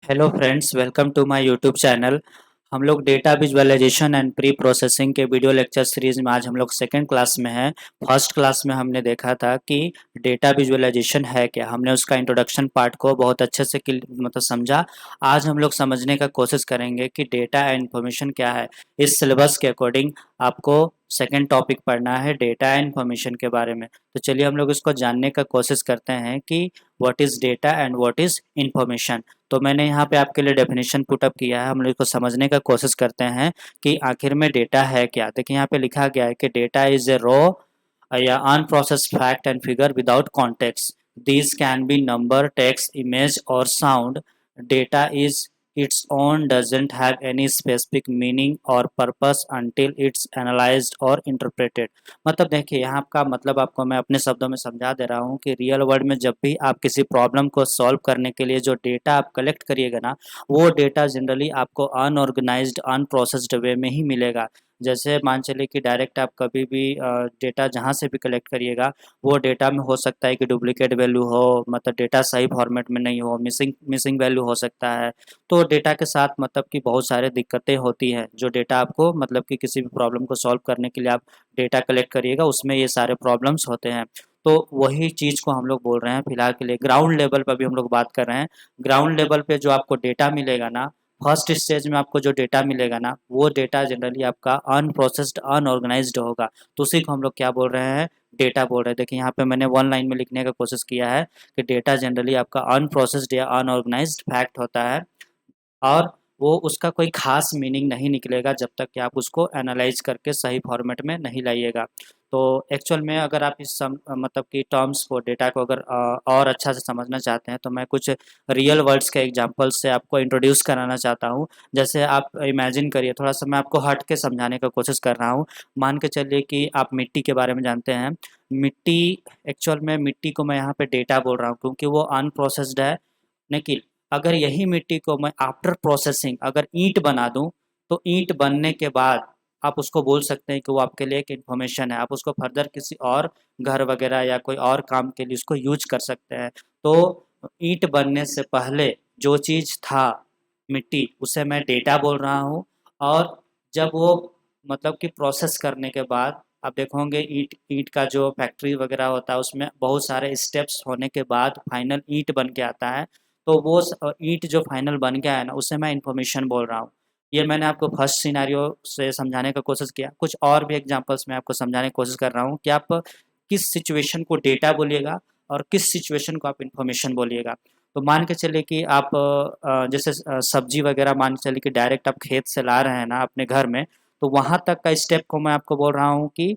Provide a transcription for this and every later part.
Hello friends, welcome to my YouTube channel. हम लोग data visualization and preprocessing के video lecture series में आज हम लोग सेकेंड क्लास में हैं। फर्स्ट क्लास में हमने देखा था कि डेटा विजुअलाइजेशन है क्या। हमने उसका इंट्रोडक्शन पार्ट को बहुत अच्छे से मतलब समझा। आज हम लोग समझने का कोशिश करेंगे कि डेटा एंड इन्फॉर्मेशन क्या है। इस सिलेबस के अकॉर्डिंग आपको सेकेंड टॉपिक पढ़ना है डेटा एंड इन्फॉर्मेशन के बारे में। तो चलिए हम लोग इसको जानने का कोशिश करते हैं कि what is data and what is information. तो मैंने यहाँ पे आपके लिए डेफिनेशन पुट अप किया है। हम लोग इसको समझने का कोशिश करते हैं कि आखिर में डेटा है क्या। देखिए यहाँ पे लिखा गया है कि डेटा इज ए रॉ या unprocessed fact and figure without context. These can be number, text, image और sound. Data is its own doesn't have any specific meaning or purpose until it's analyzed or interpreted। मतलब देखिए यहाँ का मतलब आपको मैं अपने शब्दों में समझा दे रहा हूँ कि रियल वर्ल्ड में जब भी आप किसी प्रॉब्लम को सॉल्व करने के लिए जो डेटा आप कलेक्ट करिएगा ना, वो डेटा जनरली आपको अनऑर्गेनाइज्ड अनप्रोसेस्ड वे में ही मिलेगा। जैसे मान चलिए कि डायरेक्ट आप कभी भी डेटा जहाँ से भी कलेक्ट करिएगा, वो डेटा में हो सकता है कि डुप्लीकेट वैल्यू हो, मतलब डेटा सही फॉर्मेट में नहीं हो, मिसिंग मिसिंग वैल्यू हो सकता है। तो डेटा के साथ मतलब कि बहुत सारे दिक्कतें होती हैं। जो डेटा आपको मतलब कि किसी भी प्रॉब्लम को सॉल्व करने के लिए आप डेटा कलेक्ट करिएगा, उसमें ये सारे प्रॉब्लम्स होते हैं। तो वही चीज़ को हम लोग बोल रहे हैं फिलहाल के लिए। ग्राउंड लेवल पर भी हम लोग बात कर रहे हैं। ग्राउंड लेवल पे जो आपको डेटा मिलेगा ना, फर्स्ट स्टेज में आपको जो डेटा मिलेगा ना, वो डेटा जनरली आपका अनप्रोसेस्ड अनऑर्गेनाइज्ड होगा। तो उसी को हम लोग क्या बोल रहे हैं, डेटा बोल रहे हैं। देखिए यहाँ पे मैंने वन लाइन में लिखने का कोशिश किया है कि डेटा जनरली आपका अनप्रोसेस्ड या अनऑर्गेनाइज्ड फैक्ट होता है, और वो उसका कोई ख़ास मीनिंग नहीं निकलेगा जब तक कि आप उसको एनालाइज़ करके सही फॉर्मेट में नहीं लाइएगा। तो एक्चुअल में अगर आप इस मतलब कि टर्म्स को, डेटा को अगर और अच्छा से समझना चाहते हैं, तो मैं कुछ रियल वर्ड्स के एग्जांपल से आपको इंट्रोड्यूस कराना चाहता हूँ। जैसे आप इमेजिन करिए, थोड़ा-सा मैं आपको हट के समझाने का कोशिश कर रहा हूँ। मान के चलिए कि आप मिट्टी के बारे में जानते हैं। मिट्टी, एक्चुअल में मिट्टी को मैं यहाँ पे डेटा बोल रहा हूँ क्योंकि वो अनप्रोसेस्ड है। लेकिन अगर यही मिट्टी को मैं आफ्टर प्रोसेसिंग अगर ईंट बना दूं, तो ईंट बनने के बाद आप उसको बोल सकते हैं कि वो आपके लिए एक इन्फॉर्मेशन है। आप उसको फर्दर किसी और घर वगैरह या कोई और काम के लिए उसको यूज कर सकते हैं। तो ईंट बनने से पहले जो चीज़ था मिट्टी, उसे मैं डेटा बोल रहा हूँ। और जब वो मतलब कि प्रोसेस करने के बाद आप देखोगे, ईंट ईंट का जो फैक्ट्री वगैरह होता है उसमें बहुत सारे स्टेप्स होने के बाद फाइनल ईंट बन के आता है। तो वो ईंट जो फाइनल बन गया है ना, उसे मैं इन्फॉर्मेशन बोल रहा हूँ। ये मैंने आपको फर्स्ट सिनेरियो से समझाने का कोशिश किया। कुछ और भी एग्जांपल्स मैं आपको समझाने की कोशिश कर रहा हूँ कि आप किस सिचुएशन को डेटा बोलिएगा और किस सिचुएशन को आप इन्फॉर्मेशन बोलिएगा। तो मान के चलिए कि आप जैसे सब्जी वगैरह मान के चलिए कि डायरेक्ट आप खेत से ला रहे हैं ना अपने घर में, तो वहाँ तक का स्टेप को मैं आपको बोल रहा हूँ कि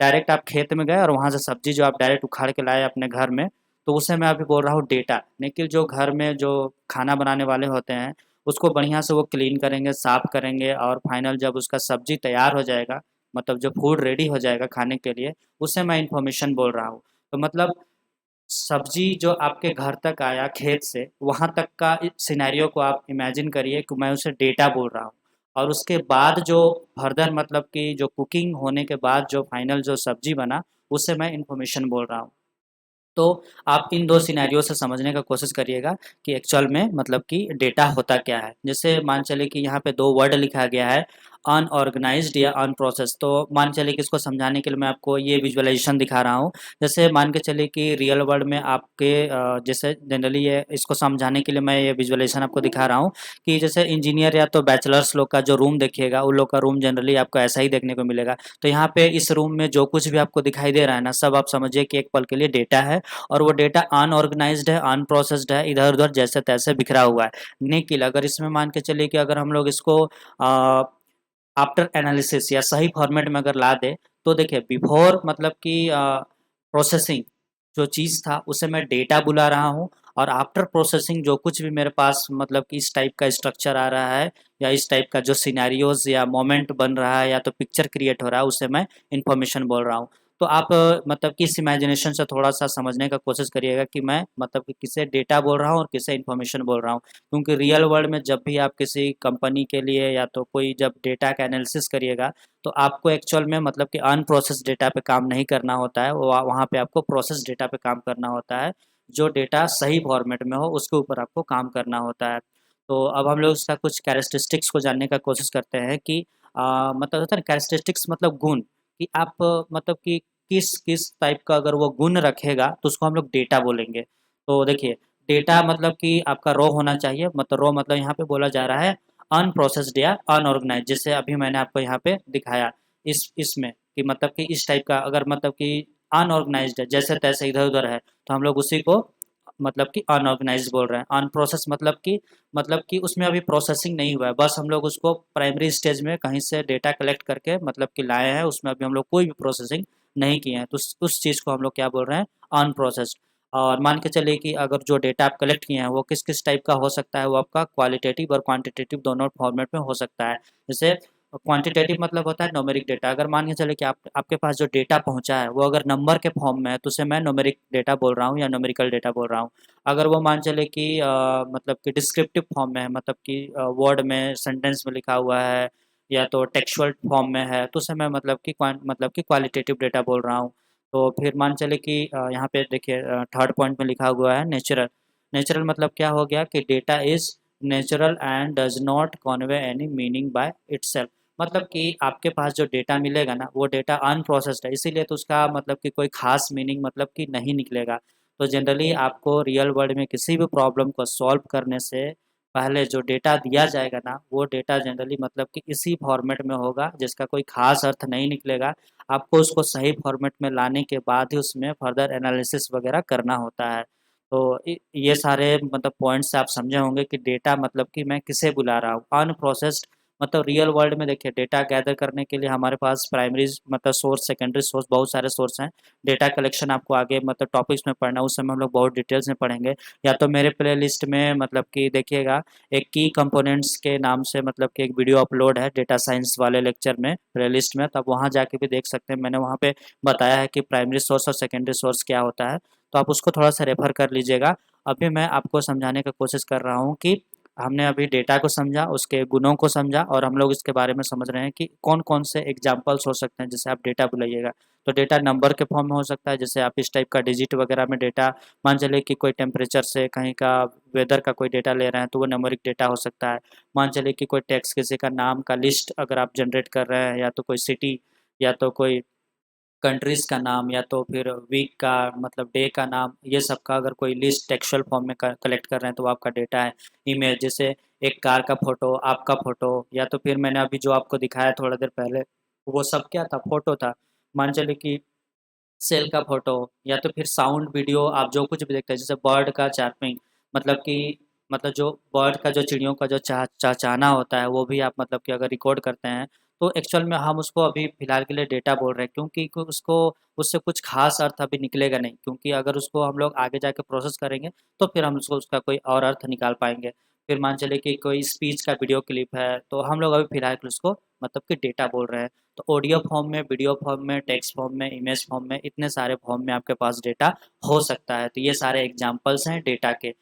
डायरेक्ट आप खेत में गए और वहाँ से सब्जी जो आप डायरेक्ट उखाड़ के लाए अपने घर में, तो उसे मैं अभी बोल रहा हूँ डेटा। लेकिन जो घर में जो खाना बनाने वाले होते हैं, उसको बढ़िया से वो क्लीन करेंगे, साफ़ करेंगे, और फाइनल जब उसका सब्जी तैयार हो जाएगा, मतलब जो फूड रेडी हो जाएगा खाने के लिए, उसे मैं इन्फॉर्मेशन बोल रहा हूँ। तो मतलब सब्जी जो आपके घर तक आया खेत से, वहाँ तक का सिनेरियो को आप इमेजिन करिए कि मैं उसे डेटा बोल रहा हूँ। और उसके बाद जो फर्दर मतलब कि जो कुकिंग होने के बाद जो फाइनल जो सब्जी बना, उसे मैं इन्फॉर्मेशन बोल रहा हूँ। तो आप इन 2 सिनेरियो से समझने का कोशिश करिएगा कि एक्चुअल में मतलब कि डेटा होता क्या है। जैसे मान चलिए कि यहाँ पे 2 वर्ड लिखा गया है, अनऑर्गेनाइज़्ड या अनप्रोसेस्ड। तो मान चलिए कि इसको समझाने के लिए मैं आपको ये विजुअलाइज़ेशन दिखा रहा हूँ। जैसे मान के चलिए कि रियल वर्ल्ड में आपके जैसे जनरली ये इसको समझाने के लिए मैं ये विजुअलाइज़ेशन आपको दिखा रहा हूँ कि जैसे इंजीनियर या तो बैचलर्स लोग का जो रूम देखिएगा, उन लोग का रूम जनरली आपको ऐसा ही देखने को मिलेगा। तो यहाँ पे इस रूम में जो कुछ भी आपको दिखाई दे रहा है ना, सब आप समझिए कि एक पल के लिए डेटा है। और वो डेटा अनऑर्गेनाइज्ड है, अनप्रोसेस्ड है, इधर-उधर जैसे-तैसे बिखरा हुआ है। लेकिन अगर इसमें मान के चलिए कि अगर हम लोग इसको आफ्टर एनालिसिस या सही फॉर्मेट में अगर ला दें, तो देखिए बिफोर मतलब कि प्रोसेसिंग जो चीज़ था उसे मैं डेटा बुला रहा हूँ, और आफ्टर प्रोसेसिंग जो कुछ भी मेरे पास मतलब कि इस टाइप का स्ट्रक्चर आ रहा है या इस टाइप का जो सिनेरियोज़ या मोमेंट बन रहा है या तो पिक्चर क्रिएट हो रहा है, उसे मैं इन्फॉर्मेशन बोल रहा हूँ। तो आप मतलब कि इस इमेजिनेशन से थोड़ा-सा समझने का कोशिश करिएगा कि मैं मतलब कि किसे डेटा बोल रहा हूँ और किसे इन्फॉर्मेशन बोल रहा हूँ। क्योंकि रियल वर्ल्ड में जब भी आप किसी कंपनी के लिए या तो कोई जब डेटा का एनालिसिस करिएगा, तो आपको एक्चुअल में मतलब कि अनप्रोसेस्ड डेटा पे काम नहीं करना होता है। वो वहाँ पे आपको प्रोसेस्ड डेटा पे काम करना होता है। जो डेटा सही फॉर्मेट में हो, उसके ऊपर आपको काम करना होता है। तो अब हम लोग इसका कुछ कैरेक्टरिस्टिक्स को जानने का कोशिश करते हैं कि मतलब होता है ना कैरेक्टरिस्टिक्स मतलब गुण, कि आप मतलब कि किस किस टाइप का अगर वो गुण रखेगा तो उसको हम लोग डेटा बोलेंगे। तो देखिए, डेटा मतलब कि आपका रॉ होना चाहिए, मतलब रॉ मतलब यहाँ पे बोला जा रहा है अनप्रोसेस्ड या अनऑर्गेनाइज, जैसे अभी मैंने आपको यहाँ पे दिखाया इस इसमें कि मतलब कि इस टाइप का अगर मतलब कि अनऑर्गेनाइज्ड है, जैसे तैसे इधर उधर है, तो हम लोग उसी को मतलब कि अनऑर्गेनाइज्ड बोल रहे हैं। अनप्रोसेस मतलब कि उसमें अभी प्रोसेसिंग नहीं हुआ है, बस हम लोग उसको प्राइमरी स्टेज में कहीं से डेटा कलेक्ट करके मतलब कि लाए हैं, उसमें अभी हम लोग कोई भी प्रोसेसिंग नहीं किए हैं, तो उस चीज़ को हम लोग क्या बोल रहे हैं, अनप्रोसेस्ड। और मान के चलिए कि अगर जो डेटा आप कलेक्ट किए हैं वो किस किस टाइप का हो सकता है, वो आपका क्वालिटेटिव और क्वांटिटेटिव दोनों फॉर्मेट में हो सकता है। जैसे क्वांटिटेटिव मतलब होता है न्यूमेरिक डेटा, अगर मान के चले कि आपके पास जो डेटा पहुंचा है वो अगर नंबर के फॉर्म में है तो उसे मैं न्यूमेरिक डेटा बोल रहा हूँ या न्यूमेरिकल डेटा बोल रहा हूँ। अगर वो मान चले कि मतलब कि डिस्क्रिप्टिव फॉर्म में है, मतलब कि वर्ड में सेंटेंस में लिखा हुआ है, या तो टेक्सुअल फॉर्म में है, तो उसे मैं मतलब कि क्वालिटेटिव डेटा बोल रहा हूँ। तो फिर मान चले कि यहाँ पे देखिए थर्ड पॉइंट में लिखा हुआ है नेचुरल। नेचुरल मतलब क्या हो गया कि data is natural and does not Conway any meaning by itself. मतलब कि आपके पास जो डेटा मिलेगा ना वो डेटा अनप्रोसेस्ड है, इसीलिए तो उसका मतलब कि कोई खास मीनिंग मतलब कि नहीं निकलेगा। तो जनरली आपको रियल वर्ल्ड में किसी भी प्रॉब्लम को सॉल्व करने से पहले जो डेटा दिया जाएगा ना वो डेटा जनरली मतलब कि इसी फॉर्मेट में होगा जिसका कोई खास अर्थ नहीं निकलेगा। आपको उसको सही फॉर्मेट में लाने के बाद ही उसमें फर्दर एनालिसिस वगैरह करना होता है। तो ये सारे मतलब पॉइंट्स आप समझे होंगे कि डेटा मतलब कि मैं किसे बुला रहा हूँ अनप्रोसेस्ड। मतलब रियल वर्ल्ड में देखिए डेटा गैदर करने के लिए हमारे पास प्राइमरी मतलब सोर्स, सेकेंडरी सोर्स, बहुत सारे सोर्स हैं। डेटा कलेक्शन आपको आगे मतलब टॉपिक्स में पढ़ना है, उस समय हम लोग बहुत डिटेल्स में पढ़ेंगे। या तो मेरे प्लेलिस्ट में मतलब कि देखिएगा एक की कंपोनेंट्स के नाम से मतलब कि एक वीडियो अपलोड है डेटा साइंस वाले लेक्चर में प्लेलिस्ट में, तब वहाँ जाके भी देख सकते हैं। मैंने वहाँ पे बताया है कि प्राइमरी सोर्स और सेकेंडरी सोर्स क्या होता है, तो आप उसको थोड़ा सा रेफर कर लीजिएगा। अभी मैं आपको समझाने की कोशिश कर रहा हूँ कि हमने अभी डेटा को समझा, उसके गुणों को समझा, और हम लोग इसके बारे में समझ रहे हैं कि कौन कौन से एग्जाम्पल्स हो सकते हैं जिससे आप डेटा बुलाइएगा। तो डेटा नंबर के फॉर्म में हो सकता है, जैसे आप इस टाइप का डिजिट वगैरह में डेटा, मान चलिए कि कोई टेम्परेचर से कहीं का वेदर का कोई डेटा ले रहे हैं तो वो न्यूमेरिक डेटा हो सकता है। मान चलिए कि कोई टेक्स्ट किसी का नाम का लिस्ट अगर आप जनरेट कर रहे हैं, या तो कोई सिटी, या तो कोई कंट्रीज़ का नाम, या तो फिर वीक का मतलब डे का नाम, ये सब का अगर कोई लिस्ट टेक्सचुअल फॉर्म में कलेक्ट कर रहे हैं तो वो आपका डेटा है। इमेज जैसे एक कार का फोटो, आपका फोटो, या तो फिर मैंने अभी जो आपको दिखाया थोड़ा देर पहले वो सब क्या था, फोटो था। मान चलिए कि सेल का फोटो, या तो फिर साउंड वीडियो आप जो कुछ भी देखते हैं, जैसे बर्ड का चैपिंग, मतलब कि मतलब जो बर्ड का जो चिड़ियों का जो चहचहाना होता है वो भी आप मतलब कि अगर रिकॉर्ड करते हैं तो एक्चुअल में हम उसको अभी फिलहाल के लिए डेटा बोल रहे हैं, क्योंकि उसको उससे कुछ खास अर्थ अभी निकलेगा नहीं, क्योंकि अगर उसको हम लोग आगे जाके प्रोसेस करेंगे तो फिर हम उसको उसका कोई और अर्थ निकाल पाएंगे। फिर मान चलिए कि कोई स्पीच का वीडियो क्लिप है तो हम लोग अभी फिलहाल के लिए उसको मतलब कि डेटा बोल रहे हैं। तो ऑडियो फॉर्म में, वीडियो फॉर्म में, टेक्स्ट फॉर्म में, इमेज फॉर्म में, इतने सारे फॉर्म में आपके पास डेटा हो सकता है। तो ये सारे एग्जांपल्स हैं डेटा के।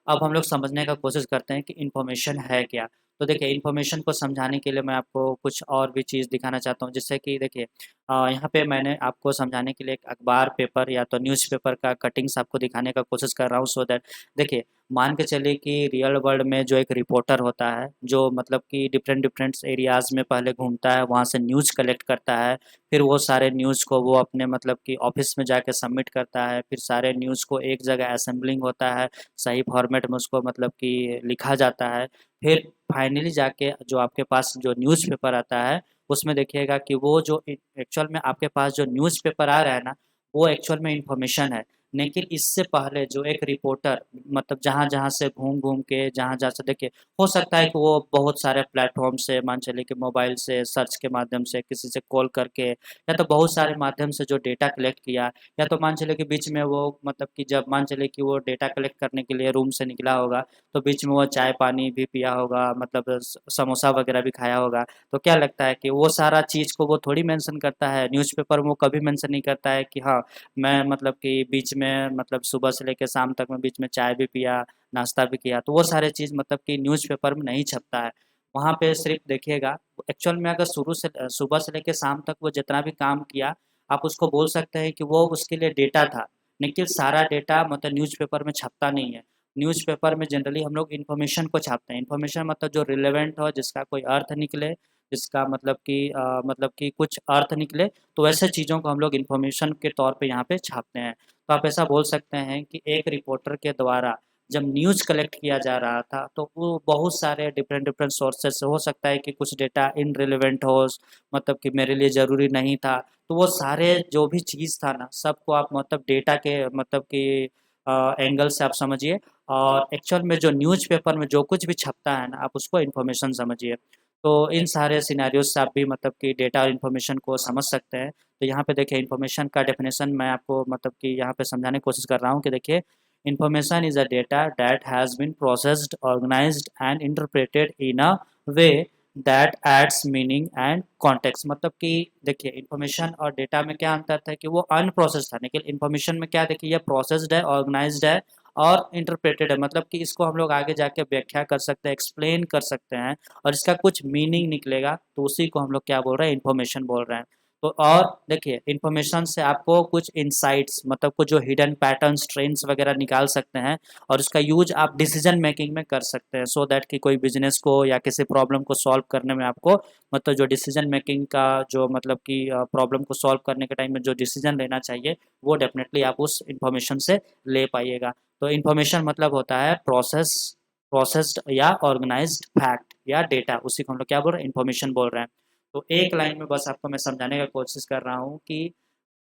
अब हम लोग समझने का कोशिश करते हैं कि इन्फॉर्मेशन है क्या। तो देखिए, इन्फॉर्मेशन को समझाने के लिए मैं आपको कुछ और भी चीज़ दिखाना चाहता हूँ, जिससे कि देखिए यहाँ पे मैंने आपको समझाने के लिए एक अखबार पेपर या तो न्यूज़पेपर का कटिंग्स आपको दिखाने का कोशिश कर रहा हूँ, सो दैट देखिए, मान के चलिए कि रियल वर्ल्ड में जो एक रिपोर्टर होता है जो मतलब कि डिफरेंट डिफरेंट एरियाज़ में पहले घूमता है, वहाँ से न्यूज़ कलेक्ट करता है, फिर वो सारे न्यूज़ को वो अपने मतलब कि ऑफिस में जाके सबमिट करता है, फिर सारे न्यूज़ को एक जगह असेंबलिंग होता है, सही फॉर्मेट में उसको मतलब कि लिखा जाता है। फिर फाइनली जाके जो आपके पास जो न्यूज़पेपर आता है उसमें देखिएगा कि वो जो एक्चुअल में आपके पास जो न्यूज़पेपर आ रहा है ना वो एक्चुअल में इंफॉर्मेशन है। लेकिन इससे पहले जो एक रिपोर्टर मतलब जहाँ-जहाँ से घूम-घूम के जहाँ-जहाँ से देखिए, हो सकता है कि वो बहुत सारे प्लेटफ़ॉर्म से मान चलिए कि मोबाइल से सर्च के माध्यम से किसी से कॉल करके, या तो बहुत सारे माध्यम से जो डेटा कलेक्ट किया, या तो मान चलिए कि बीच में वो मतलब कि जब मान चलिए कि वो डेटा कलेक्ट करने के लिए रूम से निकला होगा, तो बीच में वो चाय-पानी भी पिया होगा, मतलब समोसा वगैरह भी खाया होगा। तो क्या लगता है कि वो सारा चीज़ को वो थोड़ी मेंशन करता है, न्यूज़पेपर में वो कभी मेंशन नहीं करता है कि हाँ, मैं मतलब कि बीच में मतलब सुबह से लेके शाम तक मैं बीच में चाय भी पिया, नाश्ता भी किया, तो वो सारे चीज़ मतलब कि न्यूज़पेपर में नहीं छपता है। वहाँ पे सिर्फ़ देखिएगा, एक्चुअल में अगर शुरू से सुबह से लेके शाम तक वो जितना भी काम किया, आप उसको बोल सकते हैं कि वो उसके लिए डेटा था। लेकिन सारा डेटा मतलब न्यूज़पेपर में छपता नहीं है। न्यूज़पेपर में जनरली हम लोग इन्फॉर्मेशन को छापते हैं। इन्फॉर्मेशन मतलब जो रिलेवेंट हो, जिसका कोई अर्थ निकले, जिसका मतलब कि कुछ अर्थ निकले, तो वैसे चीज़ों को हम लोग इन्फॉर्मेशन के तौर पे यहाँ पे छापते हैं। तो आप ऐसा बोल सकते हैं कि एक रिपोर्टर के द्वारा जब न्यूज़ कलेक्ट किया जा रहा था, तो वो बहुत सारे डिफरेंट डिफरेंट सोर्सेज से हो सकता है कि कुछ डेटा इनरिलेवेंट हो, मतलब कि मेरे लिए ज़रूरी नहीं था। तो वो सारे जो भी चीज़ था ना, सबको आप मतलब डेटा के मतलब कि एंगल से आप समझिए, और एक्चुअल में जो न्यूज़पेपर में जो कुछ भी छपता है ना, आप उसको इन्फॉर्मेशन समझिए। तो इन सारे सिनेरियोज से आप भी मतलब कि डेटा और इन्फॉर्मेशन को समझ सकते हैं। तो यहाँ पे देखिए इन्फॉर्मेशन का डेफिनेशन मैं आपको मतलब कि यहाँ पे समझाने की कोशिश कर रहा हूँ कि देखिए, information is a data that has been processed, organized and interpreted in a way that adds meaning and context. मतलब कि देखिए इन्फॉर्मेशन और डेटा में क्या अंतर था कि वो अनप्रोसेस्ड था, लेकिन इन्फॉर्मेशन में क्या देखिए, ये प्रोसेस्ड है, ऑर्गेनाइज्ड है और इंटरप्रेटेड है। मतलब कि इसको हम लोग आगे जाके व्याख्या कर सकते हैं, एक्सप्लेन कर सकते हैं, और इसका कुछ मीनिंग निकलेगा, तो उसी को हम लोग क्या बोल रहे हैं, इन्फॉर्मेशन बोल रहे हैं। तो और देखिए इन्फॉर्मेशन से आपको कुछ इंसाइट्स, मतलब कुछ जो हिडन पैटर्न्स, ट्रेंड्स वगैरह निकाल सकते हैं, और इसका यूज आप डिसीजन मेकिंग में कर सकते हैं, सो दैट कि कोई बिजनेस को या किसी प्रॉब्लम को सॉल्व करने में आपको मतलब जो डिसीजन मेकिंग का जो मतलब कि प्रॉब्लम को सॉल्व करने के टाइम में जो डिसीजन लेना चाहिए, वो डेफिनेटली आप उस इन्फॉर्मेशन से ले पाइएगा। तो इन्फॉर्मेशन मतलब होता है प्रोसेस्ड या ऑर्गेनाइज्ड फैक्ट या डेटा, उसी को हम लोग क्या बोल रहे हैं, इन्फॉर्मेशन बोल रहे हैं। तो एक लाइन में बस आपको मैं समझाने का कोशिश कर रहा हूँ कि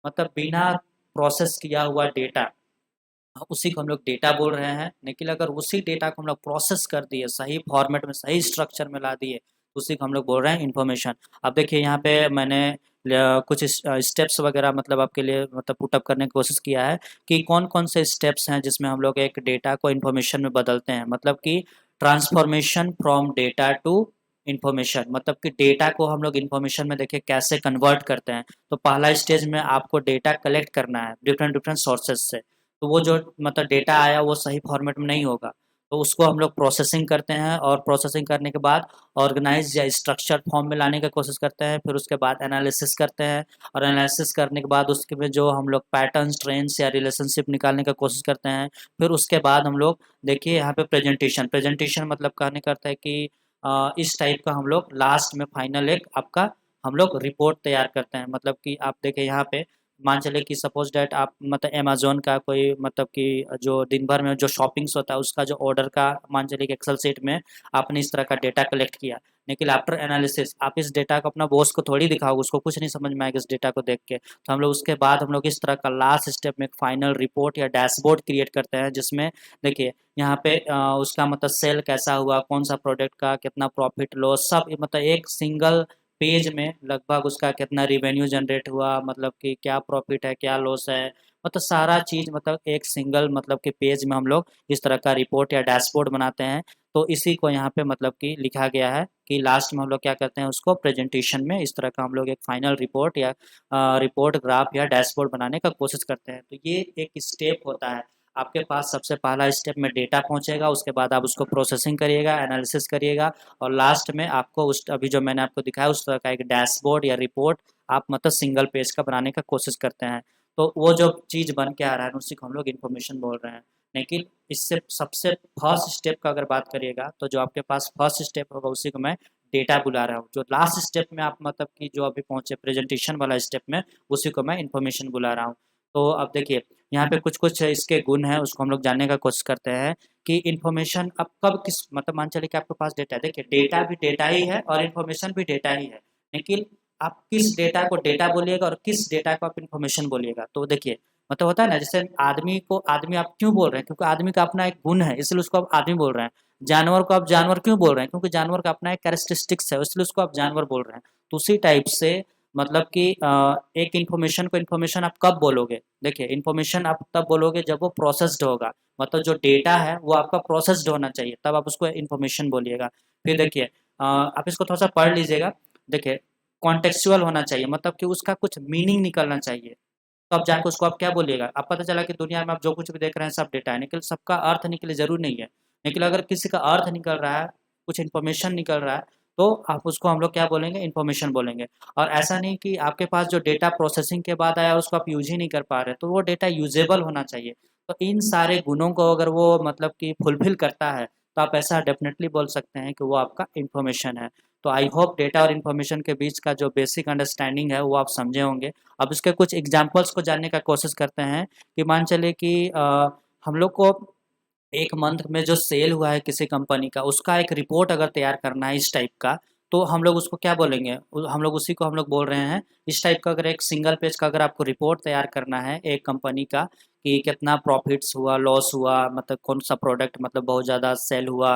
मतलब बिना प्रोसेस किया हुआ डेटा, उसी को हम लोग डेटा बोल रहे हैं। लेकिन अगर उसी डेटा को हम लोग प्रोसेस कर दिए, सही फॉर्मेट में, सही स्ट्रक्चर में ला दिए, तो उसी को हम लोग बोल रहे हैं इन्फॉर्मेशन। अब देखिए यहाँ पे मैंने कुछ स्टेप्स वगैरह मतलब आपके लिए मतलब पुटअप करने की कोशिश किया है कि कौन कौन से स्टेप्स हैं जिसमें हम लोग एक डेटा को इन्फॉर्मेशन में बदलते हैं। मतलब कि transformation from data to information, मतलब कि डेटा को हम लोग इन्फॉर्मेशन में देखिए कैसे कन्वर्ट करते हैं। तो पहला स्टेज में आपको डेटा कलेक्ट करना है डिफरेंट डिफरेंट सोर्सेज से। तो वो जो मतलब डेटा आया वो सही फॉर्मेट में नहीं होगा, तो उसको हम लोग प्रोसेसिंग करते हैं, और प्रोसेसिंग करने के बाद ऑर्गेनाइज या स्ट्रक्चर्ड फॉर्म में लाने की कोशिश करते हैं। फिर उसके बाद एनालिसिस करते हैं, और एनालिसिस करने के बाद उसके में जो हम लोग पैटर्न्स, ट्रेंड्स या रिलेशनशिप निकालने की कोशिश करते हैं। फिर उसके बाद हम लोग देखिए यहाँ पे प्रेजेंटेशन, प्रेजेंटेशन मतलब कहने का अर्थ है कि इस टाइप का हम लोग लास्ट में फाइनल एक आपका हम लोग रिपोर्ट तैयार करते हैं। मतलब कि आप देखिए यहाँ पे मान चले कि सपोज डैट आप मतलब अमेज़न का कोई मतलब कि जो दिन भर में जो शॉपिंग्स होता है उसका जो ऑर्डर का मान चलिए कि एक्सेल शीट में आपने इस तरह का डेटा कलेक्ट किया। लेकिन आफ्टर एनालिसिस आप इस डेटा को अपना बॉस को थोड़ी दिखाओगे, उसको कुछ नहीं समझ में आएगा इस डेटा को देख के। तो हम लोग उसके बाद हम लोग इस तरह का लास्ट स्टेप में एक फाइनल रिपोर्ट या डैशबोर्ड क्रिएट करते हैं, जिसमें देखिए यहाँ पे उसका मतलब सेल कैसा हुआ, कौन सा प्रोडक्ट का कितना प्रॉफिट लॉस, सब मतलब एक सिंगल पेज में लगभग उसका कितना रिवेन्यू जनरेट हुआ, मतलब कि क्या प्रॉफिट है, क्या लॉस है, मतलब सारा चीज़ मतलब एक सिंगल मतलब कि पेज में हम लोग इस तरह का रिपोर्ट या डैशबोर्ड बनाते हैं। तो इसी को यहाँ पे मतलब कि लिखा गया है कि लास्ट में हम लोग क्या करते हैं, उसको प्रेजेंटेशन में इस तरह का हम लोग एक फाइनल रिपोर्ट या रिपोर्ट, ग्राफ या डैशबोर्ड बनाने का कोशिश करते हैं। तो ये एक स्टेप होता है। आपके पास सबसे पहला स्टेप में डेटा पहुंचेगा, उसके बाद आप उसको प्रोसेसिंग करिएगा, एनालिसिस करिएगा, और लास्ट में आपको उस अभी जो मैंने आपको दिखाया उस तरह का एक डैशबोर्ड या रिपोर्ट आप मतलब सिंगल पेज का बनाने का कोशिश करते हैं। तो वो जो चीज़ बन के आ रहा है उसी को हम लोग इन्फॉर्मेशन बोल रहे हैं। लेकिन इससे सबसे फर्स्ट स्टेप का अगर बात करिएगा, तो जो आपके पास फर्स्ट स्टेप होगा उसी को मैं डेटा बुला रहा हूँ। जो लास्ट स्टेप में आप मतलब कि जो अभी पहुँचे प्रेजेंटेशन वाला स्टेप में, उसी को मैं इन्फॉर्मेशन बुला रहा हूँ। तो अब देखिए यहाँ पे कुछ कुछ इसके गुण हैं, उसको हम लोग जानने का कोशिश करते हैं कि इन्फॉर्मेशन अब कब किस मतलब मान चलिए कि आपके पास डेटा है। देखिए डेटा भी डेटा ही है और इन्फॉर्मेशन भी डेटा ही है, लेकिन आप किस डेटा को डेटा बोलिएगा और किस डेटा को आप इन्फॉर्मेशन बोलिएगा। तो देखिए मतलब होता है ना, जैसे आदमी को आदमी आप क्यों बोल रहे हैं, क्योंकि आदमी का अपना एक गुण है, इसलिए उसको आप आदमी बोल रहे हैं। जानवर को आप जानवर क्यों बोल रहे हैं, क्योंकि जानवर का अपना एक कैरेक्टरिस्टिक्स है, इसलिए उसको आप जानवर बोल रहे हैं। तो उसी टाइप से मतलब कि एक इन्फॉर्मेशन को इन्फॉर्मेशन आप कब बोलोगे, देखिए इन्फॉर्मेशन आप तब बोलोगे जब वो प्रोसेस्ड होगा, मतलब जो डेटा है वो आपका प्रोसेस्ड होना चाहिए, तब आप उसको इन्फॉर्मेशन बोलिएगा। फिर देखिए आप इसको थोड़ा सा पढ़ लीजिएगा। देखिए कॉन्टेक्चुअल होना चाहिए, मतलब कि उसका कुछ मीनिंग निकलना चाहिए, तो अब जाके उसको आप क्या बोलिएगा। अब पता चला कि दुनिया में आप जो कुछ भी देख रहे हैं सब डेटा है, लेकिन सबका अर्थ निकले जरूर नहीं है। लेकिन अगर किसी का अर्थ निकल रहा है, कुछ इन्फॉर्मेशन निकल रहा है, तो आप उसको हम लोग क्या बोलेंगे, इन्फॉर्मेशन बोलेंगे। और ऐसा नहीं कि आपके पास जो डेटा प्रोसेसिंग के बाद आया उसको आप यूज ही नहीं कर पा रहे, तो वो डेटा यूजेबल होना चाहिए, तो इन सारे गुणों को अगर वो मतलब कि फुलफिल करता है, तो आप ऐसा डेफिनेटली बोल सकते हैं कि वो आपका इन्फॉर्मेशन है। तो आई होप डेटा और इन्फॉर्मेशन के बीच का जो बेसिक अंडरस्टैंडिंग है वो आप समझे होंगे। अब इसके कुछ एग्जांपल्स को जानने का कोशिश करते हैं कि मान चले कि हम लोग को एक मंथ में जो सेल हुआ है किसी कंपनी का, उसका एक रिपोर्ट अगर तैयार करना है इस टाइप का, तो हम लोग उसको क्या बोलेंगे? हम लोग उसी को हम लोग बोल रहे हैं, इस टाइप का अगर एक सिंगल पेज का अगर आपको रिपोर्ट तैयार करना है एक कंपनी का कि कितना प्रॉफिट्स हुआ, लॉस हुआ, मतलब कौन सा प्रोडक्ट मतलब बहुत ज़्यादा सेल हुआ,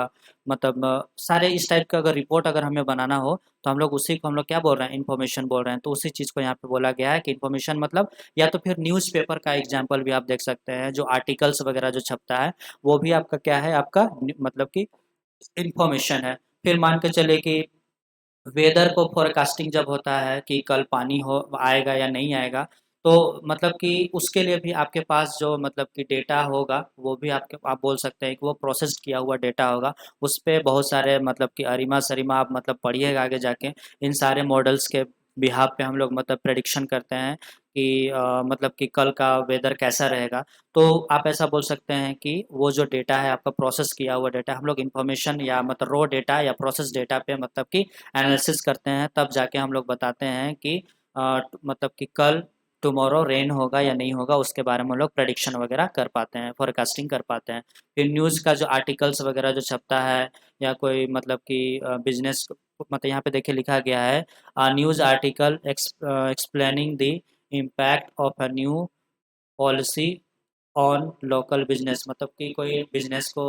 मतलब सारे इस टाइप का अगर रिपोर्ट अगर हमें बनाना हो, तो हम लोग उसी को हम लोग क्या बोल रहे हैं? इन्फॉर्मेशन बोल रहे हैं। तो उसी चीज़ को यहाँ पे बोला गया है कि इन्फॉर्मेशन मतलब, या तो फिर न्यूज़पेपर का एग्जाम्पल भी आप देख सकते हैं, जो आर्टिकल्स वगैरह जो छपता है, वो भी आपका क्या है? आपका मतलब कि इन्फॉर्मेशन है। फिर मान के चलिए कि वेदर को फोरकास्टिंग जब होता है कि कल पानी हो आएगा या नहीं आएगा, तो मतलब कि उसके लिए भी आपके पास जो मतलब कि डेटा होगा, वो भी आपके आप बोल सकते हैं कि वो प्रोसेस्ड किया हुआ डेटा होगा। उस पे बहुत सारे मतलब कि अरीमा-सरीमा आप मतलब पढ़िएगा आगे जाके, इन सारे मॉडल्स के बिहाफ़ पे हम लोग मतलब प्रेडिक्शन करते हैं कि मतलब कि कल का वेदर कैसा रहेगा। तो आप ऐसा बोल सकते हैं कि वो जो डेटा है आपका प्रोसेस किया हुआ डेटा, हम लोग इन्फॉर्मेशन या मतलब रॉ डेटा या प्रोसेस डेटा पे मतलब कि एनालिसिस करते हैं, तब जाके हम लोग बताते हैं कि मतलब कि कल टुमारो रेन होगा या नहीं होगा, उसके बारे में हम लोग प्रेडिक्शन वगैरह कर पाते हैं, फोरकास्टिंग कर पाते हैं। फिर न्यूज़ का जो आर्टिकल्स वगैरह जो छपता है, या कोई मतलब कि बिजनेस, मतलब यहाँ पे देखिए लिखा गया है news article explaining the impact of a new policy on local business, मतलब कि कोई बिजनेस को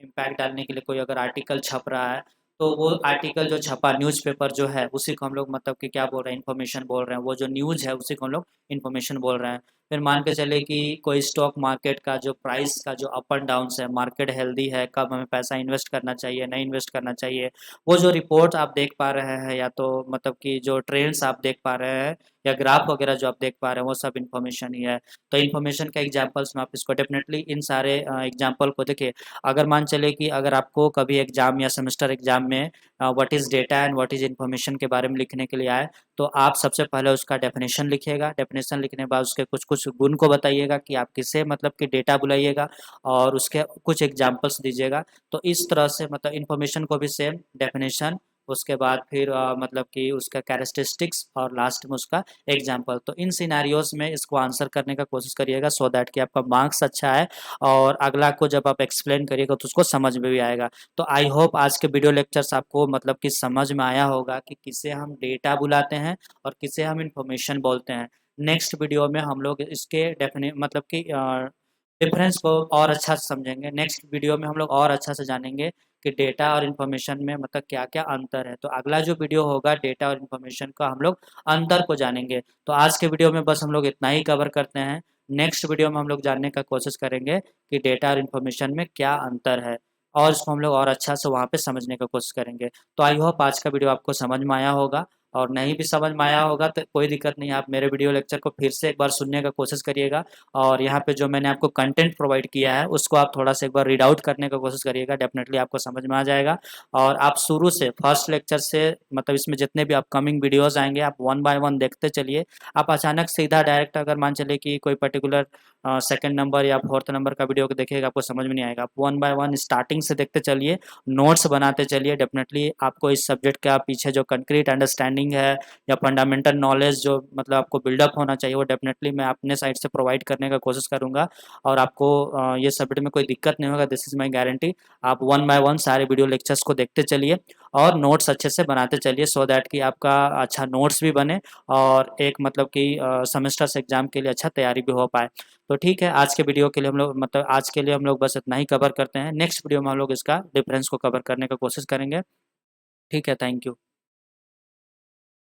इम्पैक्ट डालने के लिए कोई अगर आर्टिकल छप रहा है, तो वो आर्टिकल जो छपा न्यूज़पेपर जो है उसी को हम लोग मतलब कि क्या बोल रहे हैं? इन्फॉर्मेशन बोल रहे हैं। वो जो न्यूज़ है उसी को हम लोग इन्फॉर्मेशन बोल रहे हैं। फिर मान के चले कि कोई स्टॉक मार्केट का जो प्राइस का जो अप एंड डाउन्स है, मार्केट हेल्दी है, कब हमें पैसा इन्वेस्ट करना चाहिए, नहीं इन्वेस्ट करना चाहिए, वो जो रिपोर्ट आप देख पा रहे हैं, या तो मतलब कि जो ट्रेंड्स आप देख पा रहे हैं, या ग्राफ वगैरह जो आप देख पा रहे हैं, वो सब इन्फॉर्मेशन ही है। तो इन्फॉर्मेशन का एग्जांपल्स में आप इसको डेफिनेटली इन सारे एग्जांपल को देखिए। अगर मान चले कि अगर आपको कभी एग्जाम या सेमेस्टर एग्जाम में what is data and what is information के बारे में लिखने के लिए आए, तो आप सबसे पहले उसका डेफिनेशन लिखिएगा। डेफिनेशन लिखने के बाद उसके कुछ कुछ गुण को बताइएगा कि आप किसे मतलब कि डेटा बुलाइएगा, और उसके कुछ एग्जांपल्स दीजिएगा। तो इस तरह से मतलब इन्फॉर्मेशन को भी सेम डेफिनेशन, उसके बाद फिर मतलब कि उसका कैरेक्टरिस्टिक्स, और लास्ट में उसका एग्जाम्पल। तो इन सिनेरियोज में इसको आंसर करने का कोशिश करिएगा, सो दैट कि आपका मार्क्स अच्छा है, और अगला को जब आप एक्सप्लेन करिएगा तो उसको समझ में भी आएगा। तो आई होप आज के वीडियो लेक्चर्स आपको मतलब कि समझ में आया होगा कि किसे हम डेटा बुलाते हैं और किसे हम इंफॉर्मेशन बोलते हैं। नेक्स्ट वीडियो में हम लोग इसके डेफिने मतलब कि डिफरेंस को और अच्छा से समझेंगे। नेक्स्ट वीडियो में हम लोग और अच्छा से जानेंगे कि डेटा और इन्फॉर्मेशन में मतलब क्या-क्या अंतर है। तो अगला जो वीडियो होगा डेटा और इन्फॉर्मेशन का, हम लोग अंतर को जानेंगे। तो आज के वीडियो में बस हम लोग इतना ही कवर करते हैं। नेक्स्ट वीडियो में हम लोग जानने का कोशिश करेंगे कि डेटा और इन्फॉर्मेशन में क्या अंतर है, और इसको हम लोग और अच्छा से वहाँ पे समझने का कोशिश करेंगे। तो आई होप आज का वीडियो आपको समझ में आया होगा, और नहीं भी समझ में आया होगा तो कोई दिक्कत नहीं, आप मेरे वीडियो लेक्चर को फिर से एक बार सुनने का कोशिश करिएगा, और यहाँ पे जो मैंने आपको कंटेंट प्रोवाइड किया है उसको आप थोड़ा सा एक बार रीड आउट करने का कोशिश करिएगा। डेफिनेटली आपको समझ में आ जाएगा, और आप शुरू से फर्स्ट लेक्चर से मतलब इसमें जितने भी अपकमिंग वीडियोस आएंगे आप वन बाय वन देखते चलिए। आप अचानक सीधा डायरेक्ट अगर मान चले कि कोई पर्टिकुलर सेकंड नंबर या फोर्थ नंबर का वीडियो को देखिएगा, आपको समझ में नहीं आएगा। आप वन बाय वन स्टार्टिंग से देखते चलिए, नोट्स बनाते चलिए। डेफिनेटली आपको इस सब्जेक्ट का पीछे जो कंक्रीट अंडरस्टैंडिंग है या फंडामेंटल नॉलेज जो मतलब आपको बिल्डअप होना चाहिए, वो डेफिनेटली मैं अपने साइड से प्रोवाइड करने का कोशिश करूँगा, और आपको ये सब्जेक्ट में कोई दिक्कत नहीं होगा, दिस इज़ माई गारंटी। आप वन बाय वन सारे वीडियो लेक्चर्स को देखते चलिए, और नोट्स अच्छे से बनाते चलिए, सो दैट कि आपका अच्छा नोट्स भी बने, और एक मतलब कि सेमेस्टर्स एग्जाम के लिए अच्छा तैयारी भी हो पाए। तो ठीक है, आज के वीडियो के लिए हम लोग मतलब आज के लिए हम लोग बस इतना ही कवर करते हैं। नेक्स्ट वीडियो में हम लोग इसका डिफरेंस को कवर करने का कोशिश करेंगे। ठीक है, थैंक यू।